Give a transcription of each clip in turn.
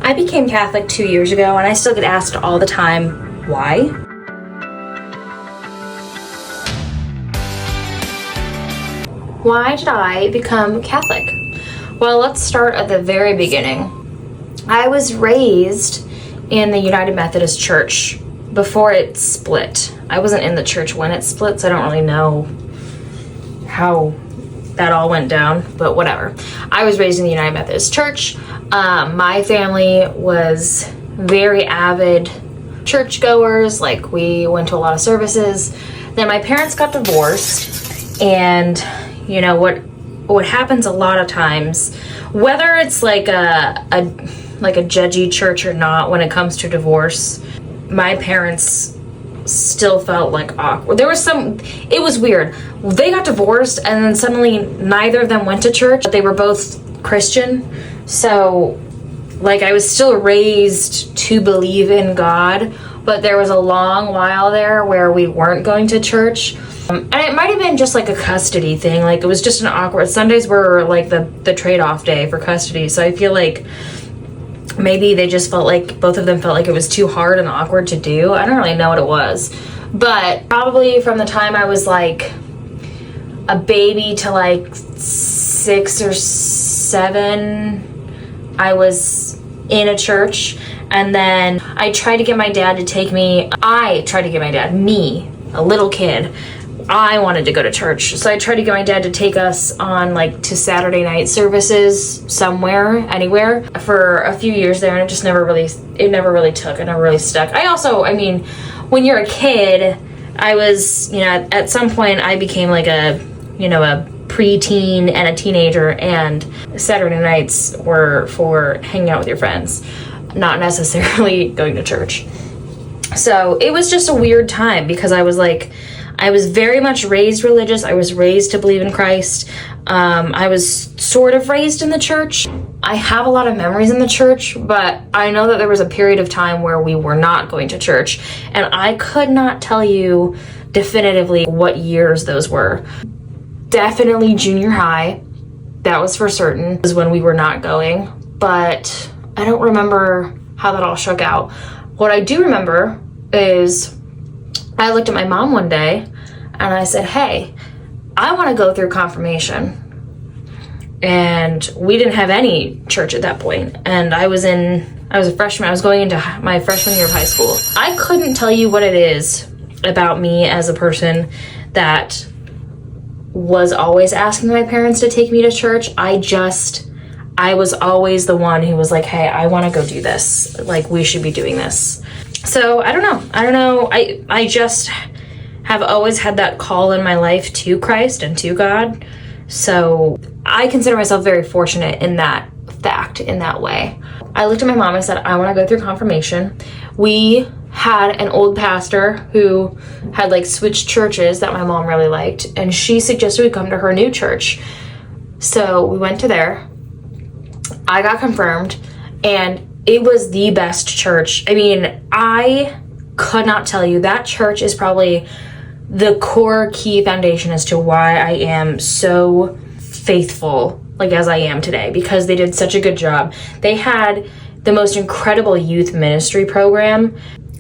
I became Catholic 2 years ago, and I still get asked all the time, why? Why did I become Catholic? Well, let's start at the very beginning. I was raised in the United Methodist Church before it split. I wasn't in the church when it split, so I don't really know how that all went down, but whatever. I was raised in the United Methodist Church. My family was very avid churchgoers. Like, we went to a lot of services. Then my parents got divorced, and you know what happens a lot of times, whether it's like a judgy church or not, when it comes to divorce, my parents still felt like awkward. It was weird. They got divorced, and then suddenly neither of them went to church, but they were both Christian. So, like, I was still raised to believe in God, but there was a long while there where we weren't going to church. And it might have been just like a custody thing. Like, it was just an awkward, Sundays were like the trade-off day for custody. So I feel like maybe they just felt like, both of them felt like it was too hard and awkward to do. I don't really know what it was. But probably from the time I was like a baby to like 6 or 7, I was in a church. And then I tried to get my dad to take me. Me, a little kid, I wanted to go to church. So I tried to get my dad to take us on like to Saturday night services somewhere, anywhere, for a few years there, and it never really took. It never really stuck. I mean, when you're a kid, I was, at some point I became like a preteen and a teenager, and Saturday nights were for hanging out with your friends, not necessarily going to church. So it was just a weird time, because I was very much raised religious. I was raised to believe in Christ. I was sort of raised in the church. I have a lot of memories in the church, but I know that there was a period of time where we were not going to church, and I could not tell you definitively what years those were. Definitely junior high, that was for certain, was when we were not going, but I don't remember how that all shook out. What I do remember is I looked at my mom one day and I said, hey, I want to go through confirmation. And we didn't have any church at that point. And I was a freshman. I was going into my freshman year of high school. I couldn't tell you what it is about me as a person that was always asking my parents to take me to church. I was always the one who was like, hey, I want to go do this. Like, we should be doing this. So I don't know. I just have always had that call in my life to Christ and to God. So I consider myself very fortunate in that fact, in that way. I looked at my mom and said, I want to go through confirmation. We had an old pastor who had like switched churches that my mom really liked, and she suggested we come to her new church. So we went to there. I got confirmed, and it was the best church. I mean, I could not tell you. That church is probably the core key foundation as to why I am so faithful, like as I am today, because they did such a good job. They had the most incredible youth ministry program.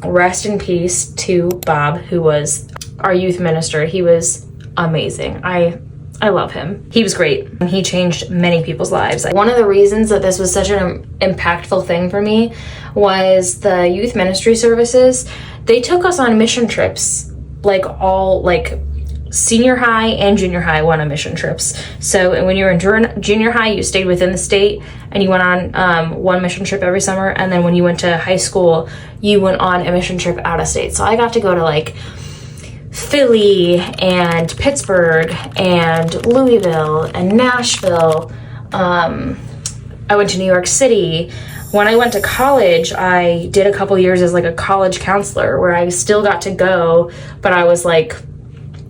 Rest in peace to Bob, who was our youth minister. He was amazing. I love him. He was great. He changed many people's lives. One of the reasons that this was such an impactful thing for me was the youth ministry services. They took us on mission trips, senior high and junior high went on mission trips. So when you were in junior high, you stayed within the state and you went on one mission trip every summer. And then when you went to high school, you went on a mission trip out of state. So I got to go to like Philly and Pittsburgh and Louisville and Nashville. I went to New York City. When I went to college, I did a couple years as like a college counselor, where I still got to go, but I was like,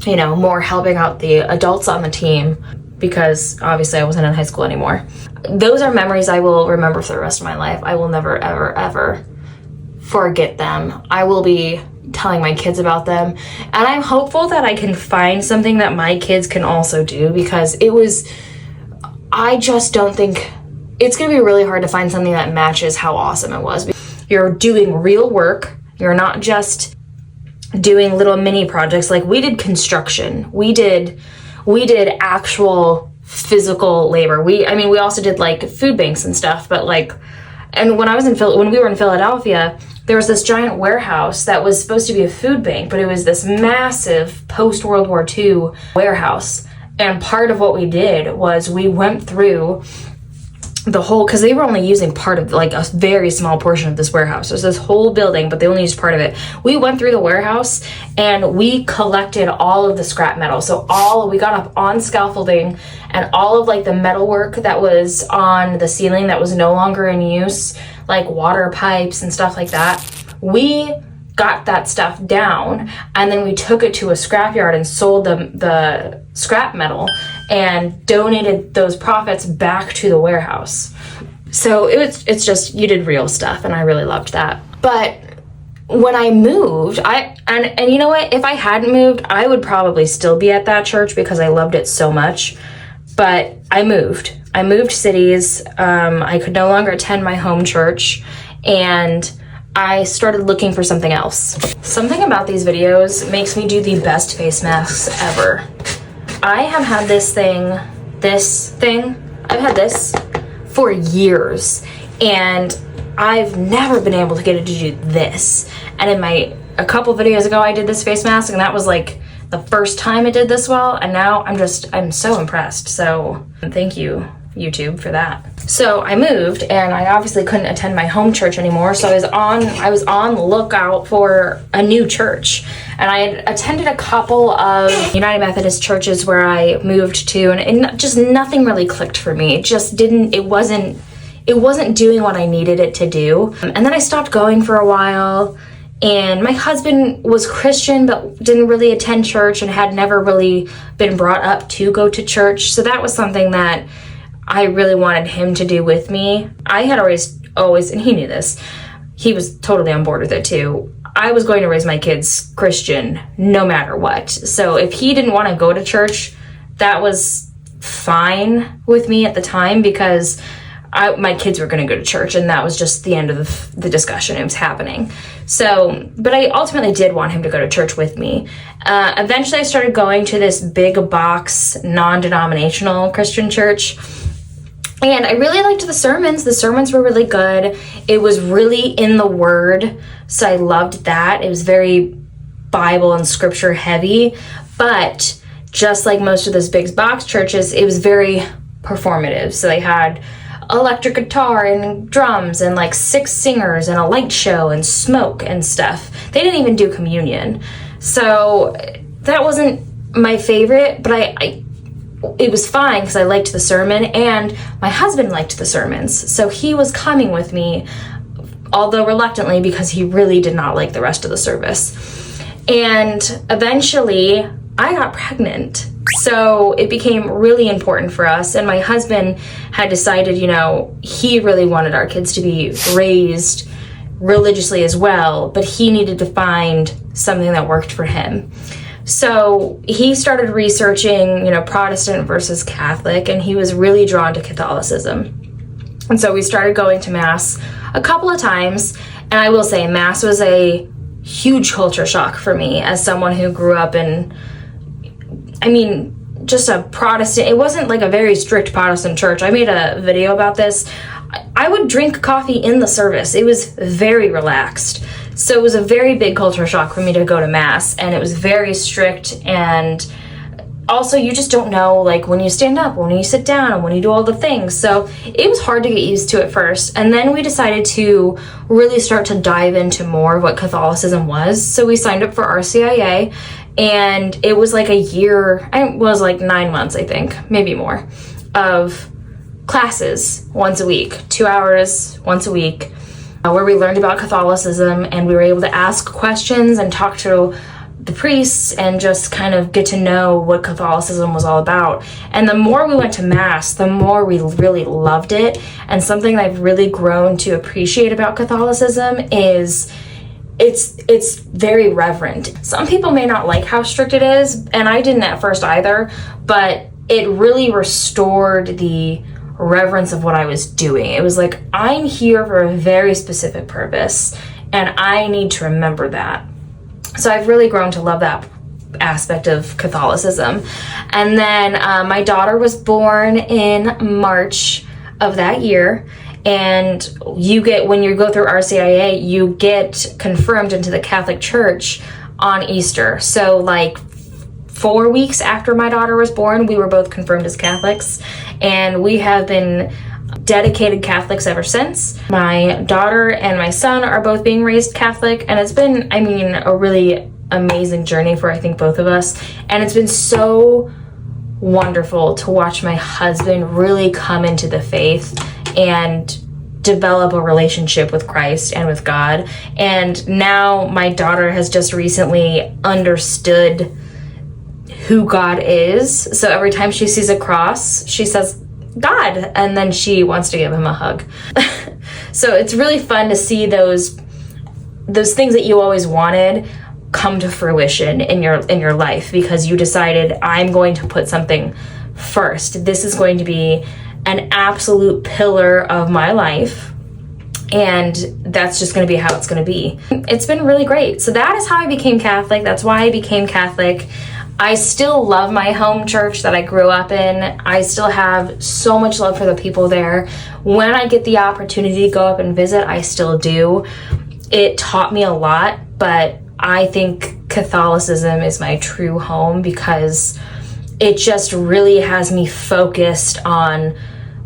more helping out the adults on the team, because obviously I wasn't in high school anymore. Those are memories I will remember for the rest of my life. I will never, ever, ever forget them. I will be telling my kids about them, and I'm hopeful that I can find something that my kids can also do, because I just don't think it's going to be really hard to find something that matches how awesome it was. You're doing real work. You're not just doing little mini projects. Like, we did construction. We did actual physical labor. We also did like food banks and stuff, but like, and when we were in Philadelphia, there was this giant warehouse that was supposed to be a food bank, but it was this massive post-World War II warehouse. And part of what we did was we went through the whole, because they were only using part of like a very small portion of this warehouse. There's this whole building, but they only used part of it. We went through the warehouse and we collected all of the scrap metal. So we got up on scaffolding, and all of like the metal work that was on the ceiling that was no longer in use, like water pipes and stuff like that, we got that stuff down, and then we took it to a scrapyard and sold the scrap metal and donated those profits back to the warehouse. So it's just, you did real stuff, and I really loved that. But when I moved, and you know what, if I hadn't moved, I would probably still be at that church because I loved it so much. But I moved cities. I could no longer attend my home church, and I started looking for something else. Something about these videos makes me do the best face masks ever. I have had this thing, I've had this for years, and I've never been able to get it to do this. And a couple videos ago, I did this face mask, and that was like the first time it did this well, and now I'm so impressed. So thank you, YouTube, for that. So I moved, and I obviously couldn't attend my home church anymore, so I was on the lookout for a new church. And I had attended a couple of United Methodist churches where I moved to, and just nothing really clicked for me. It wasn't doing what I needed it to do. And then I stopped going for a while, and my husband was Christian but didn't really attend church and had never really been brought up to go to church. So that was something that I really wanted him to do with me. I had always, and he knew this, he was totally on board with it too, I was going to raise my kids Christian no matter what. So if he didn't want to go to church, that was fine with me at the time, because my kids were going to go to church, and that was just the end of the discussion. It was happening. So, but I ultimately did want him to go to church with me. Eventually I started going to this big box, non-denominational Christian church, and I really liked the sermons. The sermons were really good. It was really in the Word, so I loved that. It was very Bible and scripture heavy, but just like most of those big box churches, it was very performative. So they had electric guitar and drums and like 6 singers and a light show and smoke and stuff. They didn't even do communion. So that wasn't my favorite, but it was fine because I liked the sermon, and my husband liked the sermons. So he was coming with me, although reluctantly, because he really did not like the rest of the service. And eventually I got pregnant. So it became really important for us, and my husband had decided, he really wanted our kids to be raised religiously as well, but he needed to find something that worked for him. So he started researching, Protestant versus Catholic, and he was really drawn to Catholicism. And so we started going to Mass a couple of times, and I will say Mass was a huge culture shock for me as someone who grew up in, just a Protestant. It wasn't like a very strict Protestant church. I made a video about this. I would drink coffee in the service. It was very relaxed. So it was a very big culture shock for me to go to Mass, and it was very strict, and also you just don't know, like, when you stand up, when you sit down, and when you do all the things. So it was hard to get used to at first, and then we decided to really start to dive into more of what Catholicism was. So we signed up for RCIA, and it was like a year, it was like 9 months, I think, maybe more, of classes once a week, 2 hours once a week, where we learned about Catholicism, and we were able to ask questions and talk to the priests and just kind of get to know what Catholicism was all about. And the more we went to Mass, the more we really loved it. And something that I've really grown to appreciate about Catholicism is it's very reverent. Some people may not like how strict it is, and I didn't at first either, but it really restored the reverence of what I was doing. It was like, I'm here for a very specific purpose, and I need to remember that. So I've really grown to love that aspect of Catholicism. And then my daughter was born in March of that year, and when you go through RCIA, you get confirmed into the Catholic Church on Easter. So like 4 weeks after my daughter was born, we were both confirmed as Catholics, and we have been dedicated Catholics ever since. My daughter and my son are both being raised Catholic, and it's been, I mean, a really amazing journey for, I think, both of us. And it's been so wonderful to watch my husband really come into the faith and develop a relationship with Christ and with God. And now my daughter has just recently understood who God is. So every time she sees a cross, she says, God, and then she wants to give him a hug. So it's really fun to see those things that you always wanted come to fruition in your life, because you decided, I'm going to put something first. This is going to be an absolute pillar of my life, and that's just going to be how it's going to be. It's been really great. So that is how I became Catholic. That's why I became Catholic. I still love my home church that I grew up in. I still have so much love for the people there. When I get the opportunity to go up and visit, I still do. It taught me a lot, but I think Catholicism is my true home, because it just really has me focused on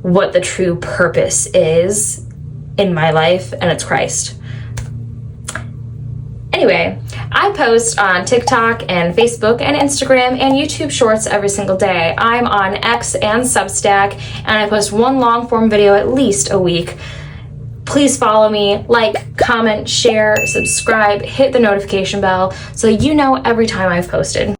what the true purpose is in my life, and it's Christ. Anyway, I post on TikTok and Facebook and Instagram and YouTube Shorts every single day. I'm on X and Substack, and I post one long form video at least a week. Please follow me, like, comment, share, subscribe, hit the notification bell so you know every time I've posted.